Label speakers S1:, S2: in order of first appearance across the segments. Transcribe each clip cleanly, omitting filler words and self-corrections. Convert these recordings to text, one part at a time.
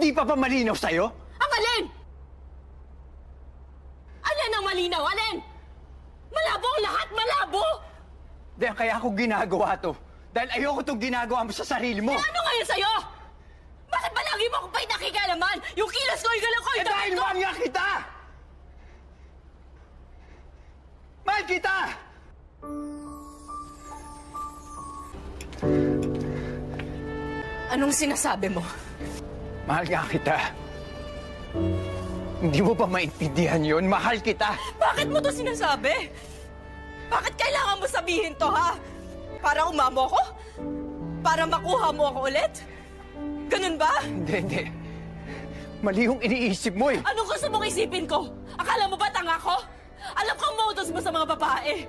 S1: Hindi pa ba malinaw sa'yo?
S2: Ang alin? Alin ang malinaw? Alin? Malabo ang lahat! Malabo!
S1: Dahil kaya ako ginagawa to. Dahil ayoko itong ginagawa mo sa sarili mo.
S2: Eh, ano ngayon sa'yo? Bakit ba lagi mo akong pinakikalaman? Yung kilos ko, yung galaw ko, yung
S1: Dahil
S2: damit ko!
S1: mahal nga kita! Mahal kita!
S2: Anong sinasabi mo?
S1: Mahal nga kita. Hindi mo ba maintindihan yun? Mahal kita!
S2: Bakit mo to sinasabi? Bakit kailangan mo sabihin to, ha? Para umamo ko? Para makuha mo ako ulit? Ganun ba?
S1: Hindi. Mali yung iniisip mo eh.
S2: Anong gusto mong isipin ko? Akala mo ba tanga ko? Alam kong modus mo sa mga babae.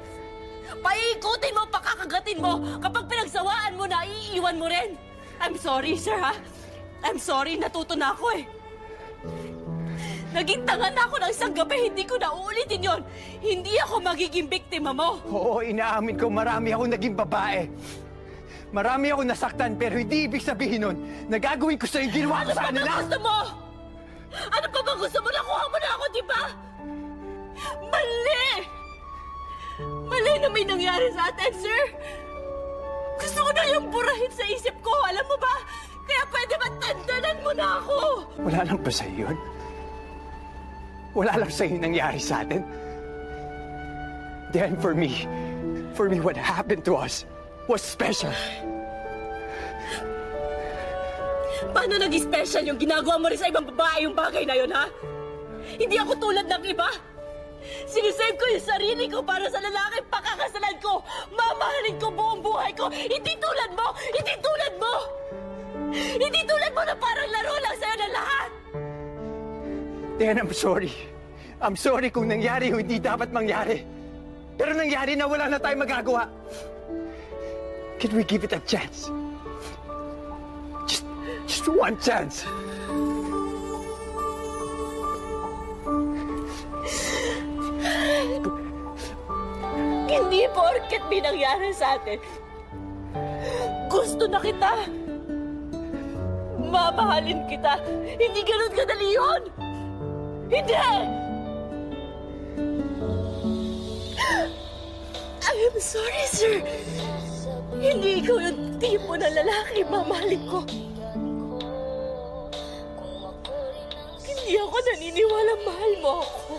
S2: Paikutin mo, pakakagatin mo. Kapag pinagsawaan mo na, iiwan mo rin. I'm sorry, sir, ha? I'm sorry, natuto na ako eh. Naging tanga na ako ng isang gabi, hindi ko na uulitin yon. Hindi ako magiging biktima mo.
S1: Oo, inaamin ko marami akong naging babae. Marami akong nasaktan pero hindi ibig sabihin nun na gagawin ko sa yung ginawa ko sa
S2: Ano
S1: kanila.
S2: pa ba gusto mo? Ano pa ba gusto mo? Nakuha mo na ako, di ba? Mali! Mali na may nangyari sa atin, sir. Gusto ko na yung burahin sa isip ko, alam mo ba? Kaya pwede ba tandanan mo na ako?
S1: Wala lang ba sa'yo yun? Wala lang sa'yo nangyari sa atin? Then for me what happened to us was special.
S2: Paano naging special yung ginagawa mo rin sa ibang babae yung bagay na yun, ha? Hindi ako tulad ng iba. Sinisave ko yung sarili ko para sa lalaki pakakasalan ko. Mamahalin ko buong buhay ko. Hindi tulad mo! Hindi tulad mo! Hindi tulad mo na parang laro lang sa'yo ng lahat!
S1: Then I'm sorry. I'm sorry kung nangyari yung hindi dapat mangyari. Pero nangyari na wala na tayong magagawa. Can we give it a chance? Just one chance.
S2: Hindi porket may nangyari sa atin. Gusto na kita. Mamahalin kita. Hindi ganun kadali yun. Hindi! I am sorry, sir. Hindi ikaw yung tipo na lalaki mamahalin ko. Hindi ako naniniwala mahal mo ako.